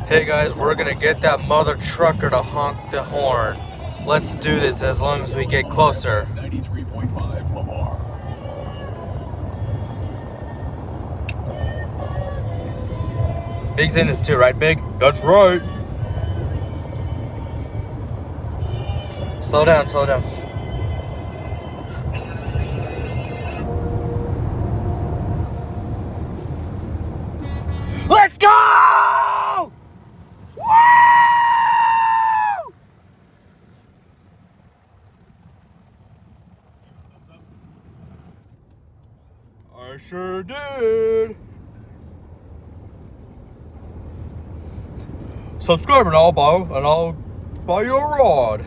Hey guys, we're gonna get that mother trucker to honk the horn. Let's do this as long as we get closer. 93.5 Lamar. Big's in this too, right, Big? That's right. Slow down, slow down. Let's go! Woo! I sure did. Subscribe and I'll buy you a rod.